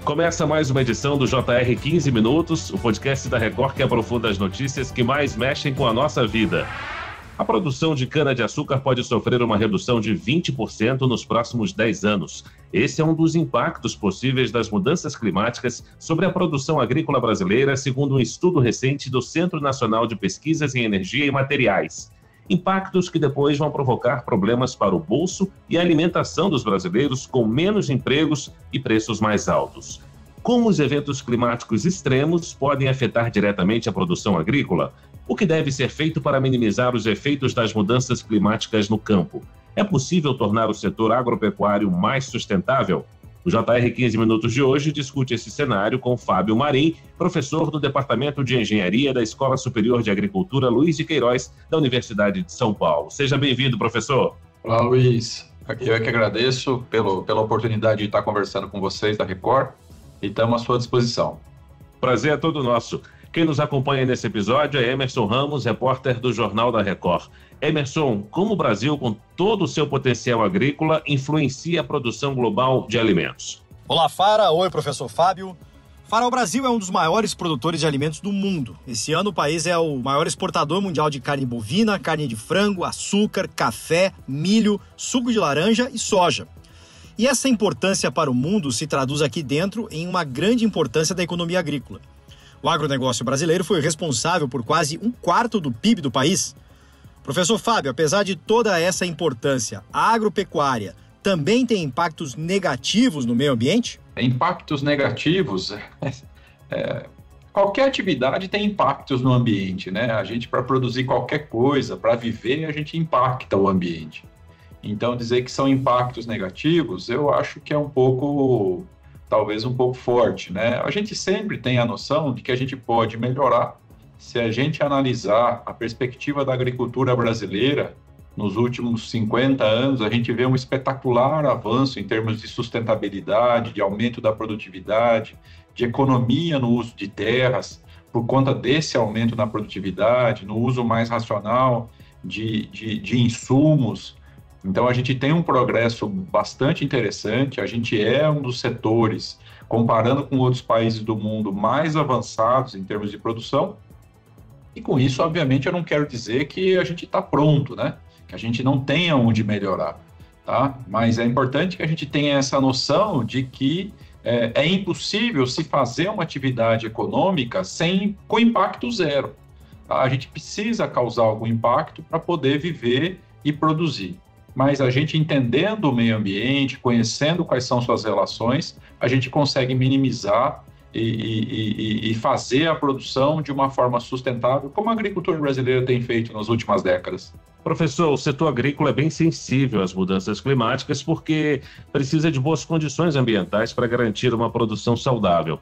Começa mais uma edição do JR 15 Minutos, o podcast da Record que aprofunda as notícias que mais mexem com a nossa vida. A produção de cana-de-açúcar pode sofrer uma redução de 20% nos próximos 10 anos. Esse é um dos impactos possíveis das mudanças climáticas sobre a produção agrícola brasileira, segundo um estudo recente do Centro Nacional de Pesquisas em Energia e Materiais. Impactos que depois vão provocar problemas para o bolso e a alimentação dos brasileiros, com menos empregos e preços mais altos. Como os eventos climáticos extremos podem afetar diretamente a produção agrícola? O que deve ser feito para minimizar os efeitos das mudanças climáticas no campo? É possível tornar o setor agropecuário mais sustentável? O JR 15 Minutos de hoje discute esse cenário com Fábio Marim, professor do Departamento de Engenharia da Escola Superior de Agricultura Luiz de Queiroz, da Universidade de São Paulo. Seja bem-vindo, professor. Olá, Luiz. Eu é que agradeço pela oportunidade de estar conversando com vocês da Record e estamos à sua disposição. Prazer é todo nosso. Quem nos acompanha nesse episódio é Emerson Ramos, repórter do Jornal da Record. Emerson, como o Brasil, com todo o seu potencial agrícola, influencia a produção global de alimentos? Olá, Fara. Oi, professor Fábio. Fara, o Brasil é um dos maiores produtores de alimentos do mundo. Esse ano o país é o maior exportador mundial de carne bovina, carne de frango, açúcar, café, milho, suco de laranja e soja. E essa importância para o mundo se traduz aqui dentro em uma grande importância da economia agrícola. O agronegócio brasileiro foi responsável por quase um quarto do PIB do país. Professor Fábio, apesar de toda essa importância, a agropecuária também tem impactos negativos no meio ambiente? Impactos negativos? Qualquer atividade tem impactos no ambiente, né? A gente, para produzir qualquer coisa, para viver, a gente impacta o ambiente. Então, dizer que são impactos negativos, eu acho que é talvez um pouco forte, né? A gente sempre tem a noção de que a gente pode melhorar. Se a gente analisar a perspectiva da agricultura brasileira, nos últimos 50 anos, a gente vê um espetacular avanço em termos de sustentabilidade, de aumento da produtividade, de economia no uso de terras, por conta desse aumento na produtividade, no uso mais racional de insumos. Então, a gente tem um progresso bastante interessante, a gente é um dos setores, comparando com outros países do mundo, mais avançados em termos de produção. E com isso, obviamente, eu não quero dizer que a gente está pronto, né? Que a gente não tenha onde melhorar, tá? Mas é importante que a gente tenha essa noção de que é impossível se fazer uma atividade econômica com impacto zero, tá? A gente precisa causar algum impacto para poder viver e produzir. Mas a gente entendendo o meio ambiente, conhecendo quais são suas relações, a gente consegue minimizar e fazer a produção de uma forma sustentável, como a agricultura brasileira tem feito nas últimas décadas. Professor, o setor agrícola é bem sensível às mudanças climáticas porque precisa de boas condições ambientais para garantir uma produção saudável.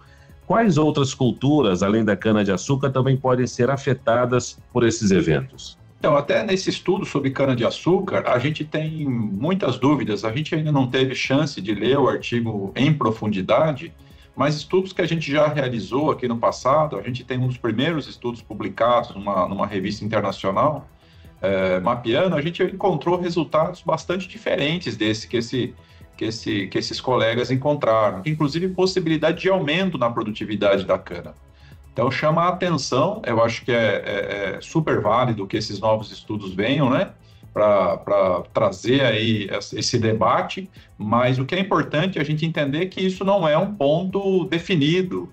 Quais outras culturas, além da cana-de-açúcar, também podem ser afetadas por esses eventos? Então, até nesse estudo sobre cana-de-açúcar, a gente tem muitas dúvidas, a gente ainda não teve chance de ler o artigo em profundidade, mas estudos que a gente já realizou aqui no passado, a gente tem um dos primeiros estudos publicados numa revista internacional, mapeando, a gente encontrou resultados bastante diferentes que esses colegas encontraram, inclusive possibilidade de aumento na produtividade da cana. Então, chama a atenção, eu acho que é super válido que esses novos estudos venham, né, para trazer aí esse debate, mas o que é importante é a gente entender que isso não é um ponto definido,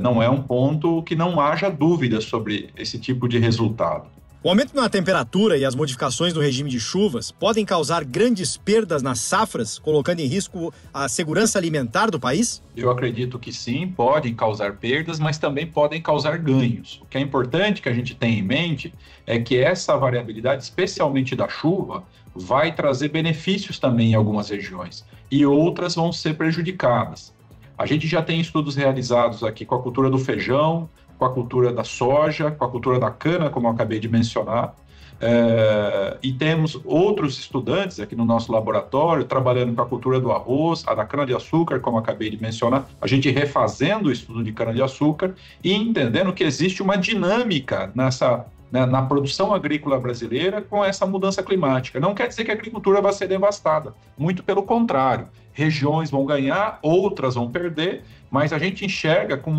não é um ponto que não haja dúvida sobre esse tipo de resultado. O aumento na temperatura e as modificações no regime de chuvas podem causar grandes perdas nas safras, colocando em risco a segurança alimentar do país? Eu acredito que sim, podem causar perdas, mas também podem causar ganhos. O que é importante que a gente tenha em mente é que essa variabilidade, especialmente da chuva, vai trazer benefícios também em algumas regiões e outras vão ser prejudicadas. A gente já tem estudos realizados aqui com a cultura do feijão, com a cultura da soja, com a cultura da cana, como eu acabei de mencionar, e temos outros estudantes aqui no nosso laboratório trabalhando com a cultura do arroz, a da cana-de-açúcar, como eu acabei de mencionar, a gente refazendo o estudo de cana-de-açúcar e entendendo que existe uma dinâmica né, na produção agrícola brasileira com essa mudança climática. Não quer dizer que a agricultura vai ser devastada, muito pelo contrário. Regiões vão ganhar, outras vão perder, mas a gente enxerga com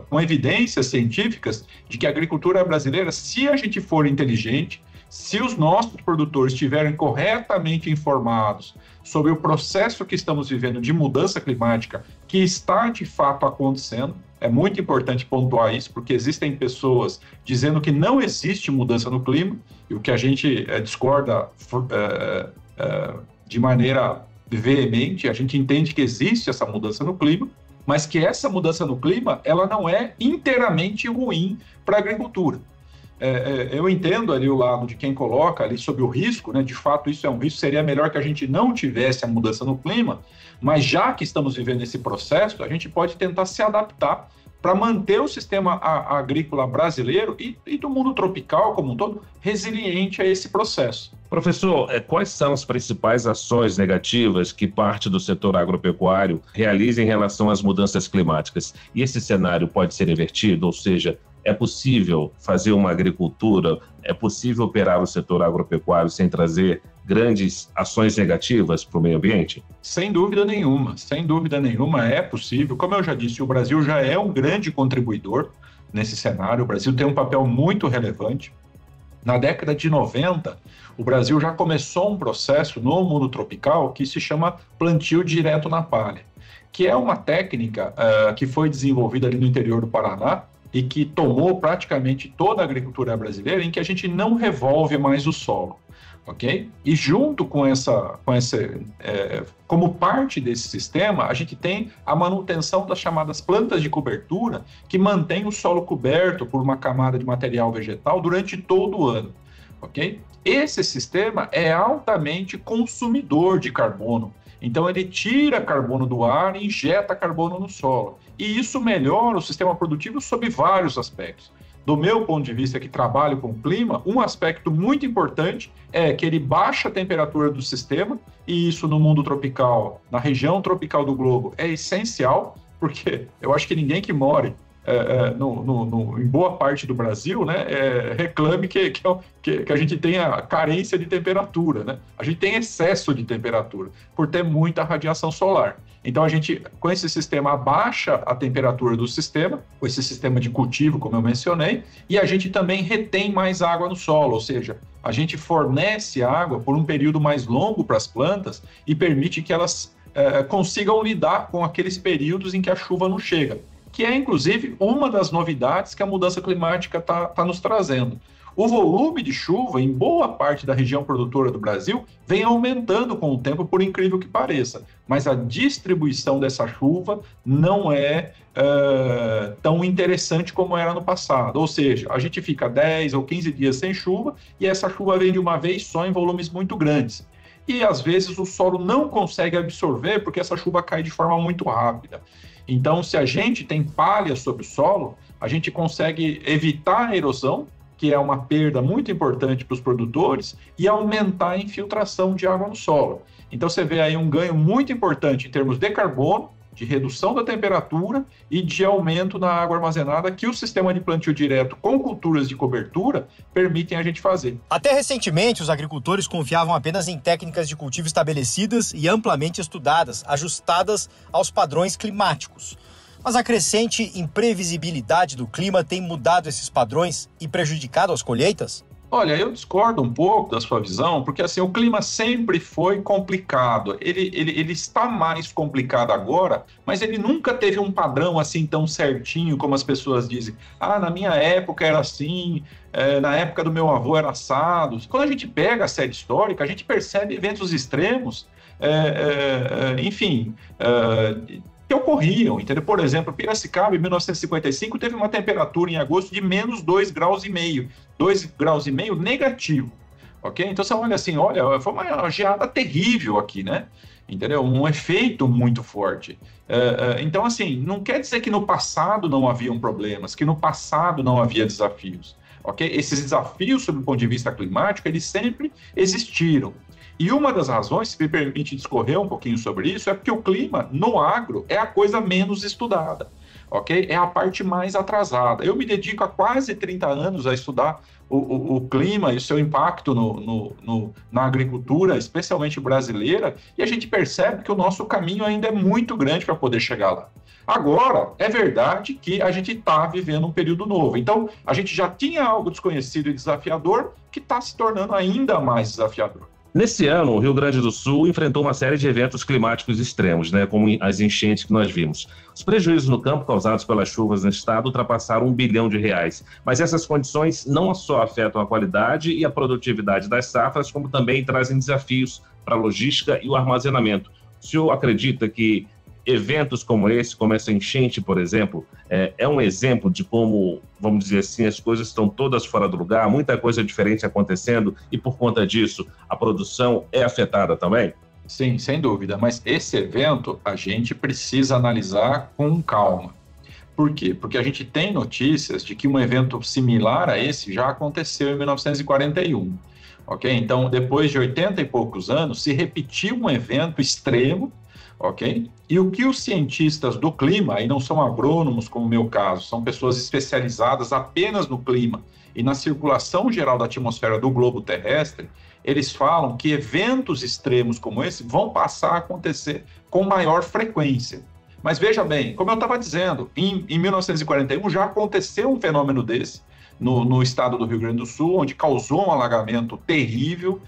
com evidências científicas de que a agricultura brasileira, se a gente for inteligente, se os nossos produtores estiverem corretamente informados sobre o processo que estamos vivendo de mudança climática, que está de fato acontecendo, é muito importante pontuar isso, porque existem pessoas dizendo que não existe mudança no clima, e o que a gente discorda de maneira veemente, a gente entende que existe essa mudança no clima, mas que essa mudança no clima, ela não é inteiramente ruim para a agricultura. Eu entendo ali o lado de quem coloca ali sobre o risco, né? De fato isso é um risco, seria melhor que a gente não tivesse a mudança no clima, mas já que estamos vivendo esse processo, a gente pode tentar se adaptar para manter o sistema agrícola brasileiro e do mundo tropical como um todo resiliente a esse processo. Professor, quais são as principais ações negativas que parte do setor agropecuário realiza em relação às mudanças climáticas? E esse cenário pode ser invertido, ou seja, é possível fazer uma agricultura, é possível operar o setor agropecuário sem trazer grandes ações negativas para o meio ambiente? Sem dúvida nenhuma é possível. Como eu já disse, o Brasil já é um grande contribuidor nesse cenário, o Brasil tem um papel muito relevante. Na década de 90, o Brasil já começou um processo no mundo tropical que se chama plantio direto na palha, que é uma técnica que foi desenvolvida ali no interior do Paraná, e que tomou praticamente toda a agricultura brasileira, em que a gente não revolve mais o solo, ok? E junto com como parte desse sistema, a gente tem a manutenção das chamadas plantas de cobertura, que mantém o solo coberto por uma camada de material vegetal durante todo o ano, ok? Esse sistema é altamente consumidor de carbono, então ele tira carbono do ar e injeta carbono no solo. E isso melhora o sistema produtivo sob vários aspectos. Do meu ponto de vista, que trabalho com o clima, um aspecto muito importante é que ele baixa a temperatura do sistema, e isso no mundo tropical, na região tropical do globo, é essencial, porque eu acho que ninguém que more em boa parte do Brasil, né, reclame que a gente tenha carência de temperatura, né? A gente tem excesso de temperatura por ter muita radiação solar. Então a gente, com esse sistema, abaixa a temperatura do sistema, com esse sistema de cultivo, como eu mencionei, e a gente também retém mais água no solo, ou seja, a gente fornece água por um período mais longo para as plantas e permite que elas consigam lidar com aqueles períodos em que a chuva não chega, que é, inclusive, uma das novidades que a mudança climática está nos trazendo. O volume de chuva em boa parte da região produtora do Brasil vem aumentando com o tempo, por incrível que pareça, mas a distribuição dessa chuva não é tão interessante como era no passado, ou seja, a gente fica 10 ou 15 dias sem chuva e essa chuva vem de uma vez só em volumes muito grandes. E, às vezes, o solo não consegue absorver porque essa chuva cai de forma muito rápida. Então, se a gente tem palha sobre o solo, a gente consegue evitar a erosão, que é uma perda muito importante para os produtores, e aumentar a infiltração de água no solo. Então, você vê aí um ganho muito importante em termos de carbono, de redução da temperatura e de aumento na água armazenada que o sistema de plantio direto com culturas de cobertura permitem a gente fazer. Até recentemente, os agricultores confiavam apenas em técnicas de cultivo estabelecidas e amplamente estudadas, ajustadas aos padrões climáticos. Mas a crescente imprevisibilidade do clima tem mudado esses padrões e prejudicado as colheitas? Olha, eu discordo um pouco da sua visão, porque assim, o clima sempre foi complicado. Ele está mais complicado agora, mas ele nunca teve um padrão assim tão certinho como as pessoas dizem. Ah, na minha época era assim, na época do meu avô era assado. Quando a gente pega a série histórica, a gente percebe eventos extremos, que ocorriam, entendeu? Por exemplo, Piracicaba, em 1955, teve uma temperatura em agosto de menos 2,5 graus, 2,5 graus negativo, ok? Então, você olha assim, foi uma geada terrível aqui, né? Entendeu? Um efeito muito forte. Então, assim, não quer dizer que no passado não haviam problemas, que no passado não havia desafios, ok? Esses desafios, sob o ponto de vista climático, eles sempre existiram. E uma das razões, se me permite discorrer um pouquinho sobre isso, é porque o clima no agro é a coisa menos estudada. ok? É a parte mais atrasada. Eu me dedico há quase 30 anos a estudar o clima e o seu impacto na agricultura, especialmente brasileira, e a gente percebe que o nosso caminho ainda é muito grande para poder chegar lá. Agora, é verdade que a gente está vivendo um período novo. Então, a gente já tinha algo desconhecido e desafiador que está se tornando ainda mais desafiador. Nesse ano, o Rio Grande do Sul enfrentou uma série de eventos climáticos extremos, como as enchentes que nós vimos. Os prejuízos no campo causados pelas chuvas no estado ultrapassaram R$1 bilhão. Mas essas condições não só afetam a qualidade e a produtividade das safras, como também trazem desafios para a logística e o armazenamento. O senhor acredita que eventos como esse, como essa enchente, por exemplo, é um exemplo de como, vamos dizer assim, as coisas estão todas fora do lugar, muita coisa diferente acontecendo e, por conta disso, a produção é afetada também? Sim, sem dúvida. Mas esse evento a gente precisa analisar com calma. Por quê? Porque a gente tem notícias de que um evento similar a esse já aconteceu em 1941. Ok? Então, depois de 80 e poucos anos, se repetiu um evento extremo. Ok? E o que os cientistas do clima, e não são agrônomos como o meu caso, são pessoas especializadas apenas no clima e na circulação geral da atmosfera do globo terrestre, eles falam que eventos extremos como esse vão passar a acontecer com maior frequência. Mas veja bem, como eu estava dizendo, em 1941 já aconteceu um fenômeno desse no estado do Rio Grande do Sul, onde causou um alagamento terrível.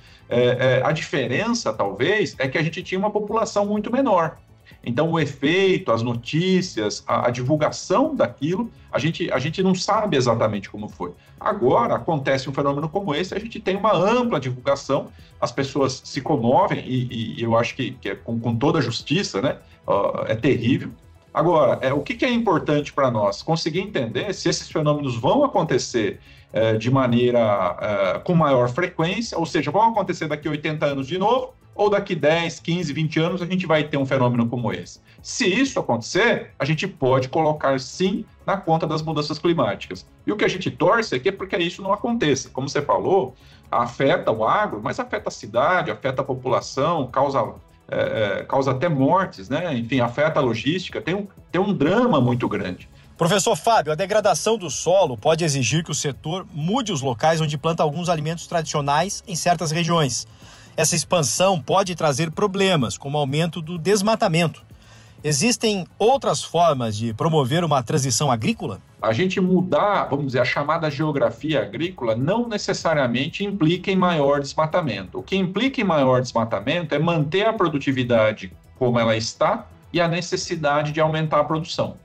A diferença, talvez, é que a gente tinha uma população muito menor. Então, o efeito, as notícias, a divulgação daquilo, a gente não sabe exatamente como foi. Agora, acontece um fenômeno como esse, a gente tem uma ampla divulgação, as pessoas se comovem, e eu acho que é com toda a justiça, né? É terrível. Agora, o que é importante para nós? Conseguir entender se esses fenômenos vão acontecer de maneira com maior frequência, ou seja, vão acontecer daqui a 80 anos de novo, ou daqui 10, 15, 20 anos a gente vai ter um fenômeno como esse. Se isso acontecer, a gente pode colocar sim na conta das mudanças climáticas. E o que a gente torce é que porque isso não aconteça. Como você falou, afeta o agro, mas afeta a cidade, afeta a população, causa até mortes, né? Enfim, afeta a logística, tem um drama muito grande. Professor Fábio, a degradação do solo pode exigir que o setor mude os locais onde planta alguns alimentos tradicionais em certas regiões. Essa expansão pode trazer problemas, como o aumento do desmatamento. Existem outras formas de promover uma transição agrícola? A gente mudar, vamos dizer, a chamada geografia agrícola não necessariamente implica em maior desmatamento. O que implica em maior desmatamento é manter a produtividade como ela está e a necessidade de aumentar a produção,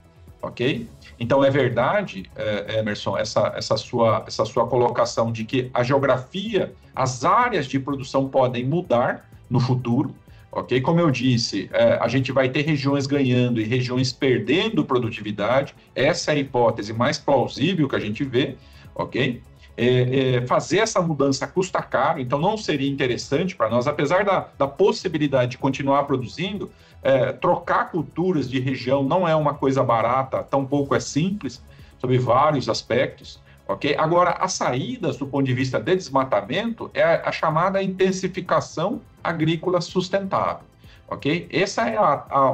ok? Então, é verdade, Emerson, essa sua colocação de que a geografia, as áreas de produção podem mudar no futuro, ok? Como eu disse, a gente vai ter regiões ganhando e regiões perdendo produtividade, essa é a hipótese mais plausível que a gente vê, ok? Fazer essa mudança custa caro, então não seria interessante para nós, apesar da possibilidade de continuar produzindo, trocar culturas de região não é uma coisa barata, tampouco é simples, sob vários aspectos, ok? Agora, as saídas do ponto de vista de desmatamento é a chamada intensificação agrícola sustentável, ok? Esse é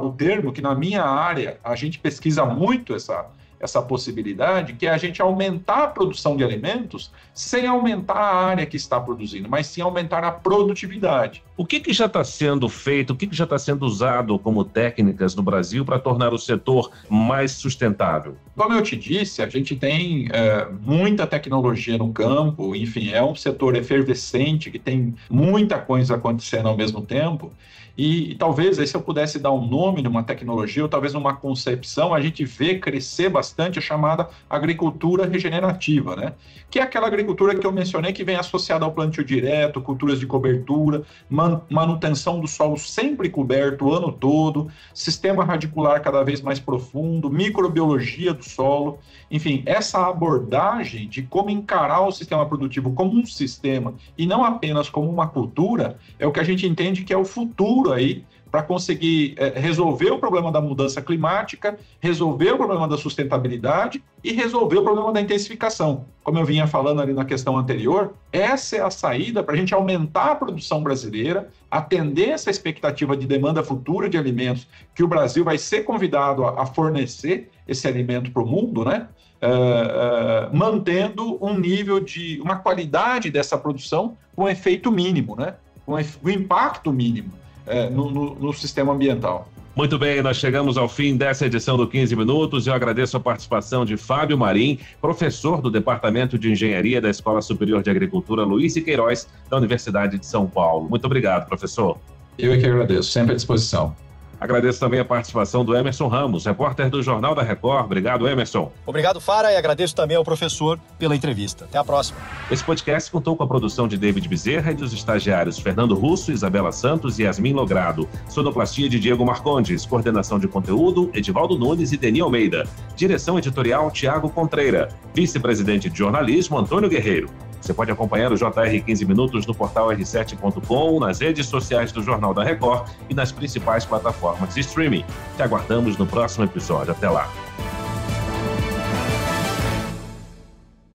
o termo que na minha área a gente pesquisa muito essa possibilidade, que é a gente aumentar a produção de alimentos sem aumentar a área que está produzindo, mas sim aumentar a produtividade. O que já está sendo feito, o que já está sendo usado como técnicas no Brasil para tornar o setor mais sustentável? Como eu te disse, a gente tem muita tecnologia no campo, enfim, é um setor efervescente que tem muita coisa acontecendo ao mesmo tempo. E talvez, se eu pudesse dar um nome numa tecnologia, ou talvez numa concepção, a gente vê crescer bastante a chamada agricultura regenerativa, né? Que é aquela agricultura que eu mencionei que vem associada ao plantio direto, culturas de cobertura, manutenção do solo sempre coberto o ano todo, sistema radicular cada vez mais profundo, microbiologia do solo, enfim, essa abordagem de como encarar o sistema produtivo como um sistema e não apenas como uma cultura, é o que a gente entende que é o futuro aí para conseguir resolver o problema da mudança climática, resolver o problema da sustentabilidade e resolver o problema da intensificação. Como eu vinha falando ali na questão anterior, essa é a saída para a gente aumentar a produção brasileira, atender essa expectativa de demanda futura de alimentos, que o Brasil vai ser convidado a fornecer esse alimento para o mundo, né? Mantendo um nível de uma qualidade dessa produção com efeito mínimo, né? Com impacto mínimo no sistema ambiental. Muito bem, nós chegamos ao fim dessa edição do 15 Minutos. Eu agradeço a participação de Fábio Marim, professor do Departamento de Engenharia da Escola Superior de Agricultura Luiz de Queiroz, da Universidade de São Paulo. Muito obrigado, professor. Eu é que agradeço, sempre à disposição. Agradeço também a participação do Emerson Ramos, repórter do Jornal da Record. Obrigado, Emerson. Obrigado, Fara, e agradeço também ao professor pela entrevista. Até a próxima. Esse podcast contou com a produção de David Bezerra e dos estagiários Fernando Russo, Isabela Santos e Yasmin Logrado. Sonoplastia de Diego Marcondes. Coordenação de conteúdo, Edivaldo Nunes e Deni Almeida. Direção editorial, Tiago Contreira. Vice-presidente de jornalismo, Antônio Guerreiro. Você pode acompanhar o JR 15 Minutos no portal r7.com, nas redes sociais do Jornal da Record e nas principais plataformas de streaming. Te aguardamos no próximo episódio. Até lá.